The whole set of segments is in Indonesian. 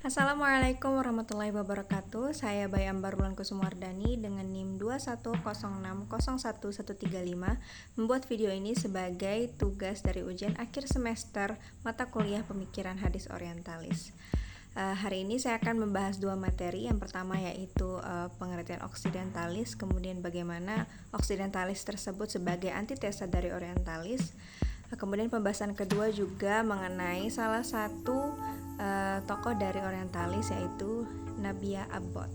Assalamualaikum warahmatullahi wabarakatuh. Saya Bayam Barulan Kusumardani dengan NIM 210601135 membuat video ini sebagai tugas dari ujian akhir semester mata kuliah Pemikiran Hadis Orientalis. Hari ini saya akan membahas dua materi. Yang pertama yaitu pengertian oksidentalis, kemudian bagaimana oksidentalis tersebut sebagai antitesa dari orientalis. Kemudian pembahasan kedua juga mengenai salah satu tokoh dari orientalis yaitu Nabia Abbot.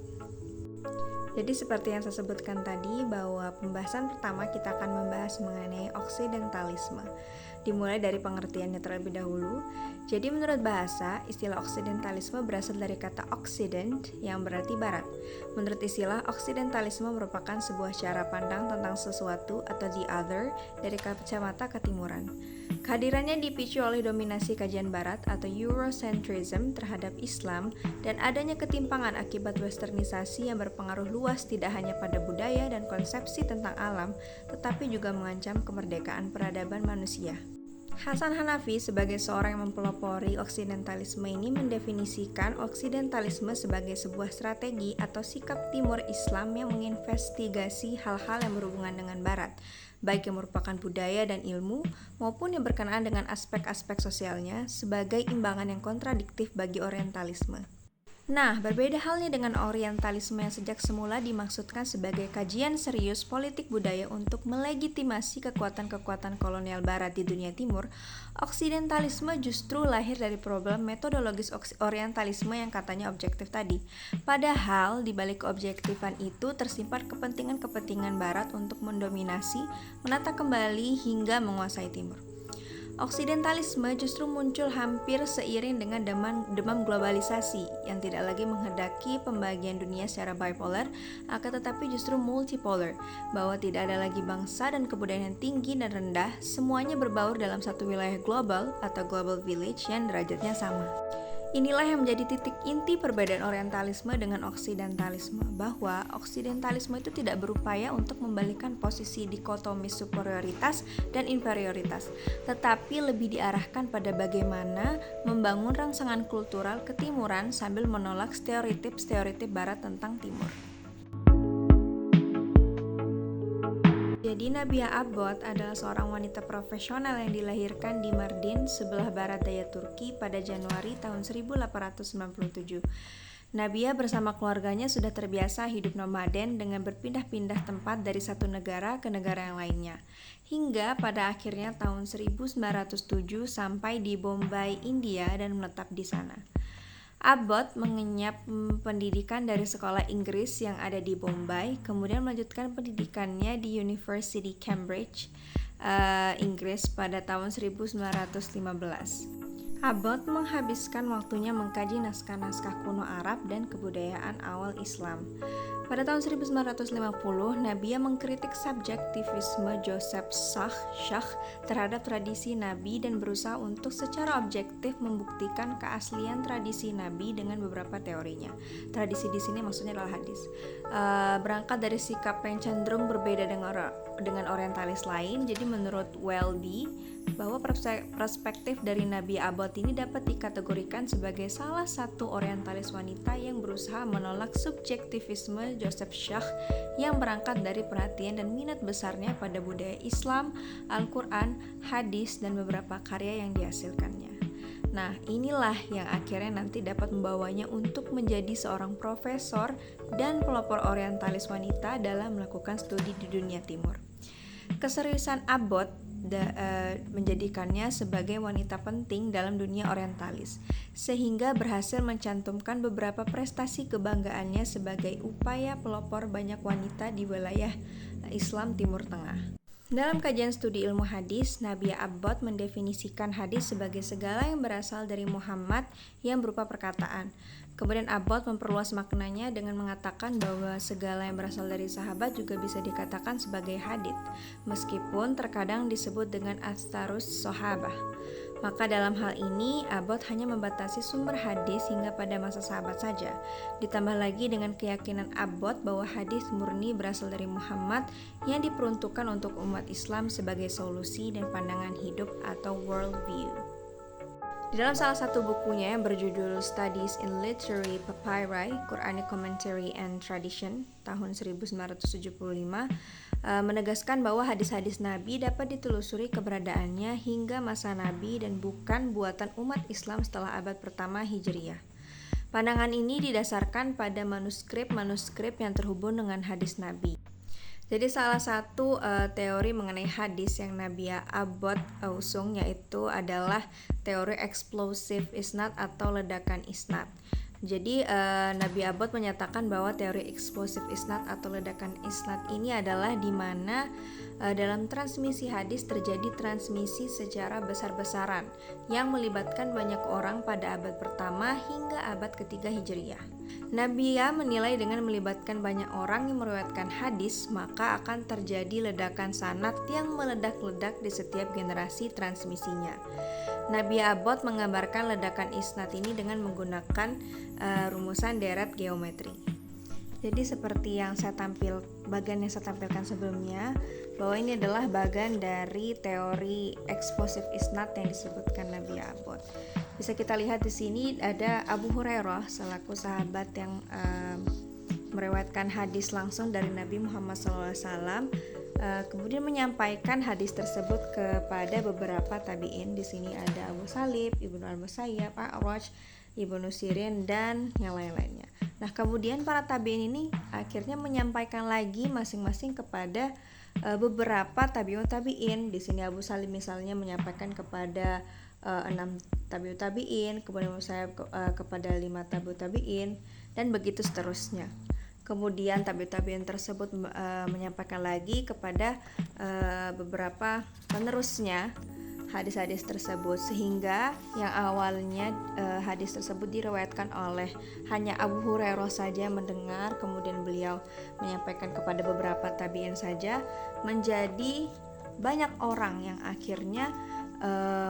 Jadi seperti yang saya sebutkan tadi bahwa pembahasan pertama kita akan membahas mengenai oksidentalisme. Dimulai dari pengertiannya terlebih dahulu. Jadi menurut bahasa, istilah oksidentalisme berasal dari kata Occident yang berarti barat. Menurut istilah, oksidentalisme merupakan sebuah cara pandang tentang sesuatu atau the other dari kacamata ketimuran. Kehadirannya dipicu oleh dominasi kajian barat atau Eurocentrism terhadap Islam dan adanya ketimpangan akibat westernisasi yang berpengaruh luas tidak hanya pada budaya dan konsepsi tentang alam, tetapi juga mengancam kemerdekaan peradaban manusia. Hasan Hanafi sebagai seorang yang mempelopori oksidentalisme ini mendefinisikan oksidentalisme sebagai sebuah strategi atau sikap timur Islam yang menginvestigasi hal-hal yang berhubungan dengan barat, baik yang merupakan budaya dan ilmu maupun yang berkenaan dengan aspek-aspek sosialnya sebagai imbangan yang kontradiktif bagi orientalisme. Nah, berbeda halnya dengan orientalisme yang sejak semula dimaksudkan sebagai kajian serius politik budaya untuk melegitimasi kekuatan-kekuatan kolonial barat di dunia timur, oksidentalisme justru lahir dari problem metodologis orientalisme yang katanya objektif tadi. Padahal di balik keobjektifan itu tersimpan kepentingan-kepentingan barat untuk mendominasi, menata kembali hingga menguasai timur. Oksidentalisme justru muncul hampir seiring dengan demam globalisasi yang tidak lagi menghendaki pembagian dunia secara bipolar, akan tetapi justru multipolar, bahwa tidak ada lagi bangsa dan kebudayaan yang tinggi dan rendah, semuanya berbaur dalam satu wilayah global atau global village yang derajatnya sama. Inilah yang menjadi titik inti perbedaan orientalisme dengan oksidentalisme, bahwa oksidentalisme itu tidak berupaya untuk membalikan posisi dikotomis superioritas dan inferioritas, tetapi lebih diarahkan pada bagaimana membangun rangsangan kultural ketimuran sambil menolak stereotip-stereotip barat tentang timur. Jadi Nabia Abbot adalah seorang wanita profesional yang dilahirkan di Mardin, sebelah barat daya Turki pada Januari tahun 1897. Nabia bersama keluarganya sudah terbiasa hidup nomaden dengan berpindah-pindah tempat dari satu negara ke negara yang lainnya. Hingga pada akhirnya tahun 1907 sampai di Bombay, India dan menetap di sana. Abbot mengenyam pendidikan dari sekolah Inggris yang ada di Bombay, kemudian melanjutkan pendidikannya di University Cambridge, Inggris pada tahun 1915. Abbot menghabiskan waktunya mengkaji naskah-naskah kuno Arab dan kebudayaan awal Islam. Pada tahun 1950, Nabia mengkritik subjektivisme Joseph Shah terhadap tradisi Nabi dan berusaha untuk secara objektif membuktikan keaslian tradisi Nabi dengan beberapa teorinya. Tradisi di sini maksudnya adalah hadis. Berangkat dari sikap yang cenderung berbeda dengan orientalis lain, jadi menurut Welby, bahwa perspektif dari Nabi Abbot ini dapat dikategorikan sebagai salah satu orientalis wanita yang berusaha menolak subjektivisme Joseph Shah yang berangkat dari perhatian dan minat besarnya pada budaya Islam, Al-Quran, hadis, dan beberapa karya yang dihasilkannya. Nah, inilah yang akhirnya nanti dapat membawanya untuk menjadi seorang profesor dan pelopor orientalis wanita dalam melakukan studi di dunia timur. Keseriusan Abbot menjadikannya sebagai wanita penting dalam dunia orientalis, sehingga berhasil mencantumkan beberapa prestasi kebanggaannya sebagai upaya pelopor banyak wanita di wilayah Islam Timur Tengah. Dalam kajian studi ilmu hadis, Nabia Abbot mendefinisikan hadis sebagai segala yang berasal dari Muhammad yang berupa perkataan. Kemudian Abbot memperluas maknanya dengan mengatakan bahwa segala yang berasal dari sahabat juga bisa dikatakan sebagai hadits, meskipun terkadang disebut dengan astarus sahabah. Maka dalam hal ini, Abbot hanya membatasi sumber hadis hingga pada masa sahabat saja. Ditambah lagi dengan keyakinan Abbot bahwa hadis murni berasal dari Muhammad yang diperuntukkan untuk umat Islam sebagai solusi dan pandangan hidup atau world view. Di dalam salah satu bukunya yang berjudul Studies in Literary Papyri, Quranic Commentary and Tradition tahun 1975 menegaskan bahwa hadis-hadis Nabi dapat ditelusuri keberadaannya hingga masa Nabi dan bukan buatan umat Islam setelah abad pertama Hijriyah. Pandangan ini didasarkan pada manuskrip-manuskrip yang terhubung dengan hadis Nabi. Jadi salah satu teori mengenai hadis yang Nabia Abbott usung yaitu adalah teori explosive isnad atau ledakan isnad. Jadi Nabi Abbott menyatakan bahwa teori explosive isnad atau ledakan isnad ini adalah di mana dalam transmisi hadis terjadi transmisi secara besar-besaran yang melibatkan banyak orang pada abad pertama hingga abad ketiga Hijriyah. Nabia menilai dengan melibatkan banyak orang yang meriwayatkan hadis, maka akan terjadi ledakan sanad yang meledak-ledak di setiap generasi transmisinya. Nabia Abbott menggambarkan ledakan isnad ini dengan menggunakan rumusan deret geometri. Jadi seperti yang bagian yang saya tampilkan sebelumnya, bahwa ini adalah bagian dari teori explosive isnad yang disebutkan Nabia Abbott. Bisa kita lihat di sini ada Abu Hurairah selaku sahabat yang meriwayatkan hadis langsung dari Nabi Muhammad SAW. Kemudian menyampaikan hadis tersebut kepada beberapa tabi'in. Di sini ada Abu Salib, Ibnu Al-Musayyab, A'raj, Ibnu Sirin, dan yang lain-lainnya. Nah, kemudian para tabi'in ini akhirnya menyampaikan lagi masing-masing kepada beberapa tabi'in. Di sini Abu Salib misalnya menyampaikan kepada 6 tabi'in, kemudian saya kepada 5 tabi'in, dan begitu seterusnya. Kemudian tabi'in tersebut menyampaikan lagi kepada beberapa penerusnya hadis-hadis tersebut, sehingga yang awalnya hadis tersebut diriwayatkan oleh hanya Abu Hurairah saja mendengar, kemudian beliau menyampaikan kepada beberapa tabi'in saja, menjadi banyak orang yang akhirnya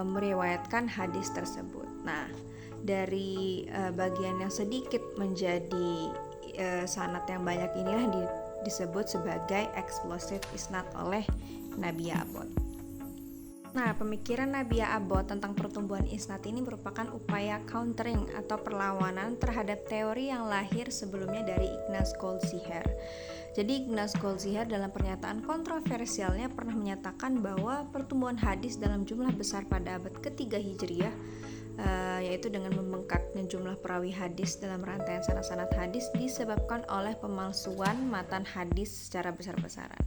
meriwayatkan hadis tersebut. Nah, dari bagian yang sedikit menjadi sanad yang banyak inilah disebut sebagai explosive isnad oleh Nabia Abbott. Nah, pemikiran Nabia Abbott tentang pertumbuhan isnad ini merupakan upaya countering atau perlawanan terhadap teori yang lahir sebelumnya dari Ignaz Goldziher. Jadi Ignaz Goldziher dalam pernyataan kontroversialnya pernah menyatakan bahwa pertumbuhan hadis dalam jumlah besar pada abad ketiga Hijriyah, yaitu dengan membengkaknya jumlah perawi hadis dalam rantaian sanad-sanad hadis disebabkan oleh pemalsuan matan hadis secara besar-besaran.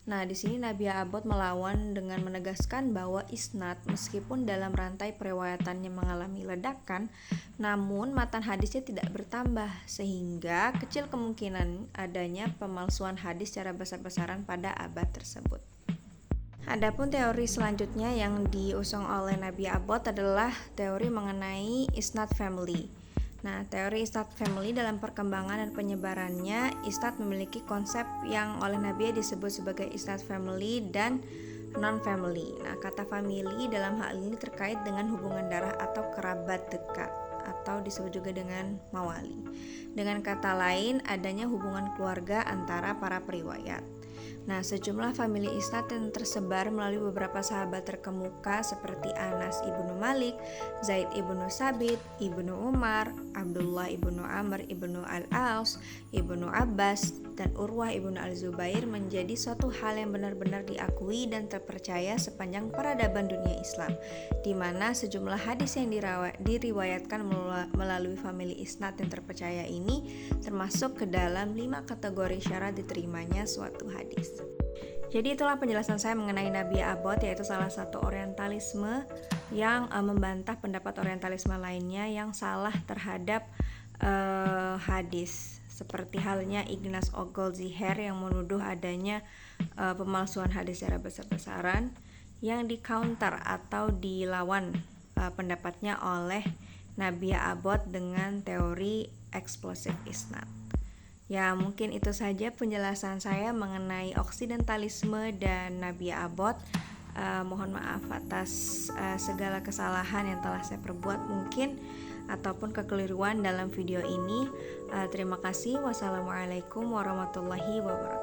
Nah, di sini Nabia Abbott melawan dengan menegaskan bahwa isnad meskipun dalam rantai periwayatannya mengalami ledakan, namun matan hadisnya tidak bertambah, sehingga kecil kemungkinan adanya pemalsuan hadis secara besar-besaran pada abad tersebut. Adapun teori selanjutnya yang diusung oleh Nabia Abbott adalah teori mengenai isnad family. Nah, teori isnad family dalam perkembangan dan penyebarannya, isnad memiliki konsep yang oleh Nabia disebut sebagai isnad family dan non-family. Nah, kata family dalam hal ini terkait dengan hubungan darah atau kerabat dekat, atau disebut juga dengan mawali. Dengan kata lain, adanya hubungan keluarga antara para periwayat. Nah, sejumlah famili isnad yang tersebar melalui beberapa sahabat terkemuka seperti Anas ibnu Malik, Zaid ibnu Sabit, Ibnu Umar, Abdullah ibnu Amr ibnu Al-As, Ibnu Abbas, dan Urwah ibnu Al-Zubair menjadi suatu hal yang benar-benar diakui dan terpercaya sepanjang peradaban dunia Islam, di mana sejumlah hadis yang diriwayatkan melalui famili isnad yang terpercaya ini termasuk ke dalam 5 kategori syarat diterimanya suatu hadis. Jadi itulah penjelasan saya mengenai Nabia Abbott, yaitu salah satu orientalisme yang membantah pendapat orientalisme lainnya yang salah terhadap hadis. Seperti halnya Ignaz Goldziher yang menuduh adanya pemalsuan hadis secara besar-besaran yang di-counter atau dilawan pendapatnya oleh Nabia Abbott dengan teori explosive isnad. Ya, mungkin itu saja penjelasan saya mengenai oksidentalisme dan Nabia Abbott. Mohon maaf atas segala kesalahan yang telah saya perbuat mungkin ataupun kekeliruan dalam video ini. Terima kasih. Wassalamualaikum warahmatullahi wabarakatuh.